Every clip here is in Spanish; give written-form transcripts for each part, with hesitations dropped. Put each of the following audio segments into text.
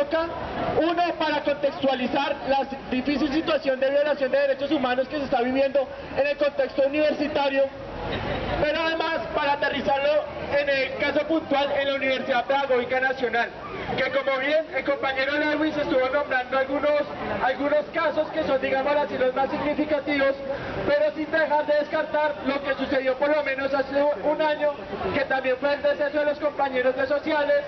acá, uno, para contextualizar la difícil situación de violación de derechos humanos que se está viviendo en el contexto universitario, pero además para aterrizarlo en el caso puntual en la Universidad Pedagógica Nacional, que como bien el compañero Lewis estuvo nombrando algunos casos que son, digamos así, los más significativos, pero sin dejar de descartar lo que sucedió por lo menos hace un año, que también fue el deceso de los compañeros de sociales,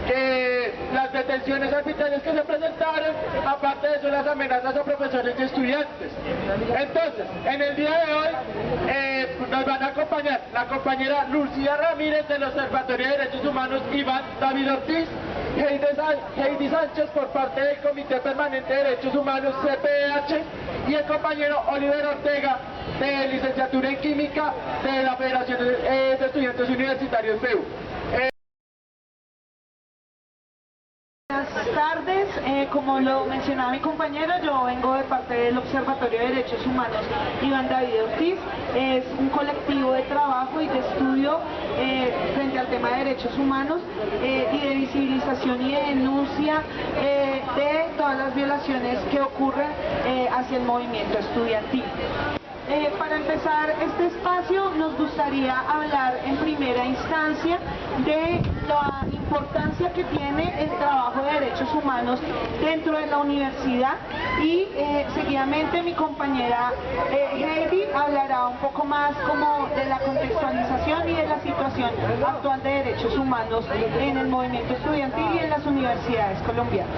que las detenciones arbitrarias que se presentaron, aparte de eso las amenazas a profesores y estudiantes. Entonces, en el día de hoy nos van a acompañar la compañera Lucía Ramírez del Observatorio de Derechos Humanos, Iván David Ortiz, Heidi Sánchez por parte del Comité Permanente de Derechos Humanos, CPDH, y el compañero Oliver Ortega, de Licenciatura en Química de la Federación de Estudiantes Universitarios FEU. Buenas tardes, como lo mencionaba mi compañero, yo vengo de parte del Observatorio de Derechos Humanos Iván David Ortiz. Es un colectivo de trabajo y de estudio frente al tema de derechos humanos y de visibilización y de denuncia de todas las violaciones que ocurren hacia el movimiento estudiantil. Para empezar este espacio nos gustaría hablar en primera instancia de la importancia que tiene el trabajo de derechos humanos dentro de la universidad y seguidamente mi compañera Heidi hablará un poco más como de la contextualización y de la situación actual de derechos humanos en el movimiento estudiantil y en las universidades colombianas.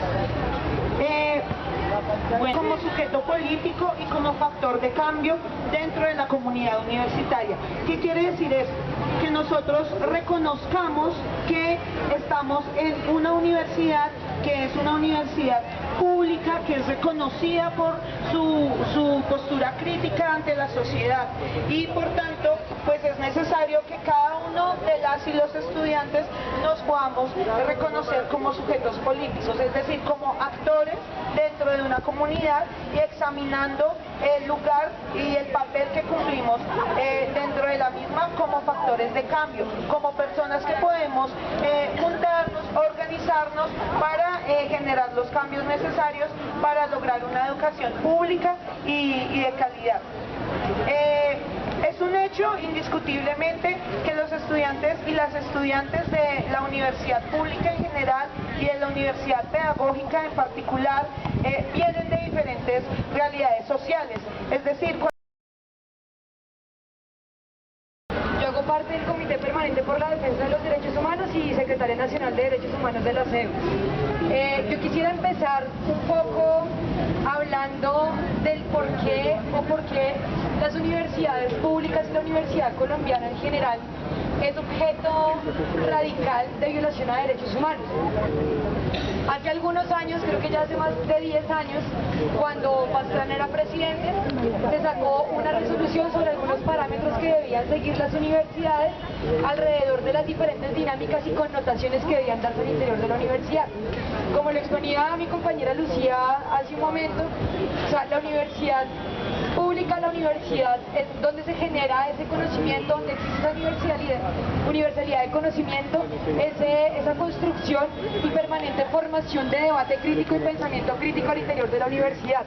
Bueno, como sujeto político y como factor de cambio dentro de la comunidad universitaria. ¿Qué quiere decir esto? Que nosotros reconozcamos que estamos en una universidad que es una universidad pública, que es reconocida por su postura crítica ante la sociedad y por tanto pues es necesario que cada uno de las y los estudiantes nos podamos reconocer como sujetos políticos, es decir, como actores dentro de una comunidad y examinando el lugar y el papel que cumplimos dentro de la misma como factores de cambio, como personas que podemos juntarnos, organizarnos para generar los cambios necesarios para lograr una educación pública y de calidad. Es un hecho indiscutiblemente que los estudiantes y las estudiantes de la universidad pública en general y de la universidad pedagógica en particular vienen de diferentes realidades sociales, es decir, yo hago parte del Comité Permanente por la Defensa de los Derechos Humanos y Secretaria Nacional de Derechos Humanos de la CEU. Yo quisiera empezar un poco hablando del por qué las universidades públicas y la universidad colombiana en general es objeto radical de violación a derechos humanos. Hace algunos años, creo que ya hace más de 10 años, cuando Pastrana era presidente, se sacó una resolución sobre algunos parámetros que debían seguir las universidades alrededor de las diferentes dinámicas y connotaciones que debían darse al interior de la universidad. Como lo exponía mi compañera Lucía hace un momento, o sea, la universidad pública, la universidad es donde se genera ese conocimiento, donde existe esa universalidad de conocimiento, esa construcción y permanente formación de debate crítico y pensamiento crítico al interior de la universidad,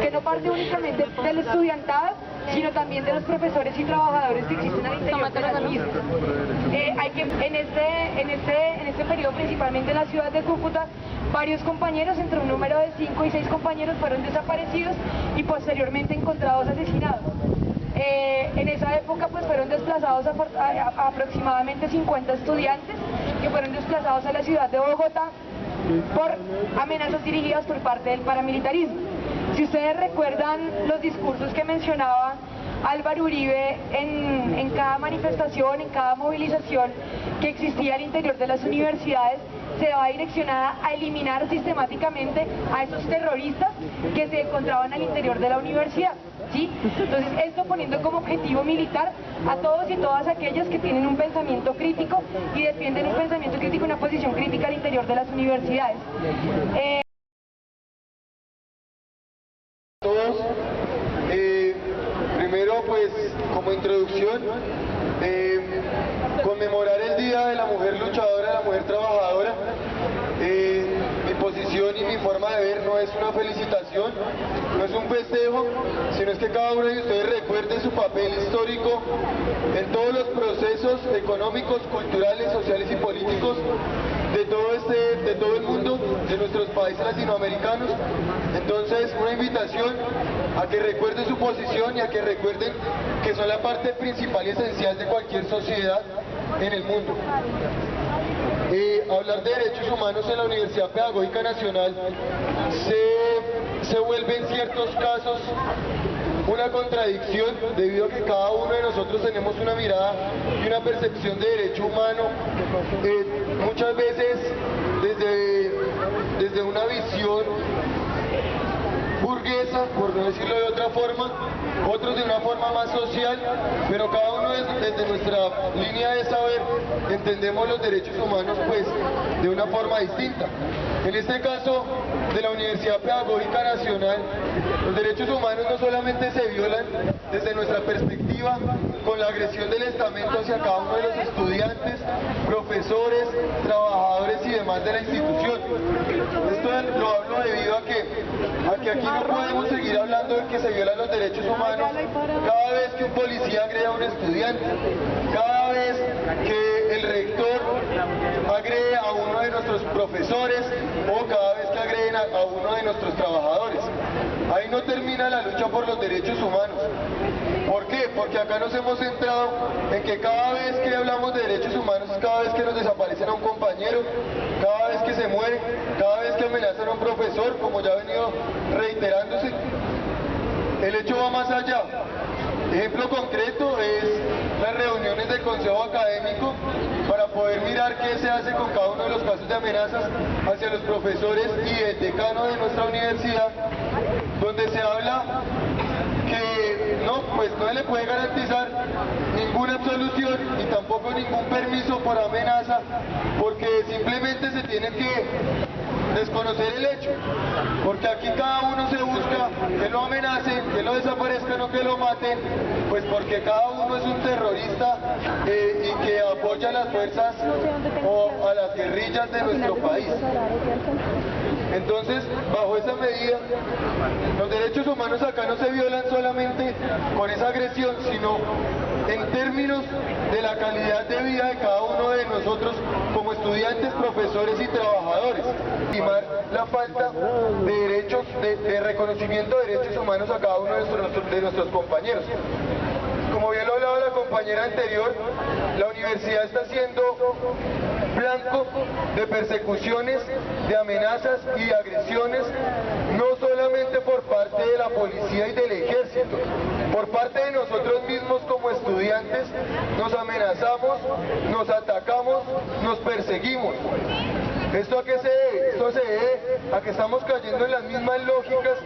que no parte únicamente del estudiantado, sino también de los profesores y trabajadores que existen al interior de las mismas. Hay que, en este periodo, principalmente en la ciudad de Cúcuta, varios compañeros, entre un número de 5 y 6 compañeros, fueron desaparecidos y posteriormente encontrados asesinados. En esa época pues fueron desplazados aproximadamente 50 estudiantes que fueron desplazados a la ciudad de Bogotá por amenazas dirigidas por parte del paramilitarismo. Si ustedes recuerdan los discursos que mencionaba Álvaro Uribe en cada manifestación, en cada movilización que existía al interior de las universidades, se va direccionada a eliminar sistemáticamente a esos terroristas que se encontraban al interior de la universidad, ¿sí? Entonces, esto poniendo como objetivo militar a todos y todas aquellas que tienen un pensamiento crítico y defienden un pensamiento crítico, una posición crítica al interior de las universidades. Primero, pues, como introducción, conmemorar el Día de la Mujer Luchadora, de la Mujer Trabajadora. Mi posición forma de ver no es una felicitación, no es un festejo, sino es que cada uno de ustedes recuerde su papel histórico en todos los procesos económicos, culturales, sociales y políticos de todo el mundo, de nuestros países latinoamericanos. Entonces, una invitación a que recuerden su posición y a que recuerden que son la parte principal y esencial de cualquier sociedad en el mundo. Hablar de derechos humanos en la Universidad Pedagógica Nacional se vuelve en ciertos casos una contradicción, debido a que cada uno de nosotros tenemos una mirada y una percepción de derecho humano, muchas veces desde una visión burguesa, por no decirlo de otra forma, otros de una forma más social, pero cada uno desde nuestra línea de saber entendemos los derechos humanos pues de una forma distinta. En este caso de la Universidad Pedagógica Nacional, los derechos humanos no solamente se violan desde nuestra perspectiva con la agresión del estamento hacia cada uno de los estudiantes, profesores, trabajadores y demás de la institución. Esto lo hablo debido a que aquí no podemos seguir hablando de que se violan los derechos humanos cada vez que un policía agrede a un estudiante, cada vez que el rector agrede a uno de nuestros profesores o cada vez que agreden a uno de nuestros trabajadores. Ahí no termina la lucha por los derechos humanos. ¿Por qué? Porque acá nos hemos centrado en que cada vez que hablamos de derechos humanos es cada vez que nos desaparecen a un compañero, cada vez que se muere, cada vez que amenazan a un profesor, como ya ha venido reiterándose. El hecho va más allá. Ejemplo concreto es las reuniones del Consejo Académico para poder mirar qué se hace con cada uno de los casos de amenazas hacia los profesores y el decano de nuestra universidad, donde se habla que no se le puede garantizar ninguna absolución y tampoco ningún permiso por amenaza, porque simplemente se tiene que desconocer el hecho, porque aquí cada uno se busca que lo amenacen, que lo desaparezcan o que lo maten, pues porque cada uno es un terrorista y que apoya a las fuerzas o a las guerrillas de nuestro país. Entonces, bajo esa medida, los derechos humanos acá no se violan solamente con esa agresión, sino en términos de la calidad de vida de cada uno de nosotros como estudiantes, profesores y trabajadores. Estimar la falta de derechos, de reconocimiento de derechos humanos a cada uno de nuestros compañeros. Como bien lo hablaba la compañera anterior, la universidad está siendo blanco de persecuciones, de amenazas y de agresiones, no solamente por parte de la policía y del ejército, por parte de nosotros mismos como estudiantes nos amenazamos, nos atacamos, nos perseguimos. ¿Esto a qué se debe? Esto se debe a que estamos cayendo en las mismas lógicas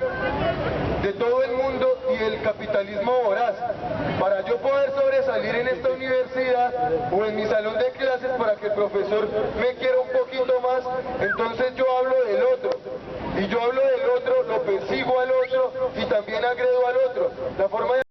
de todo el mundo y el capitalismo voraz. Para yo poder sobresalir en esta universidad o en mi salón de clases, para que el profesor me quiera un poquito más, entonces yo hablo del otro. Y yo hablo del otro, lo persigo al otro y también agredo al otro. La forma de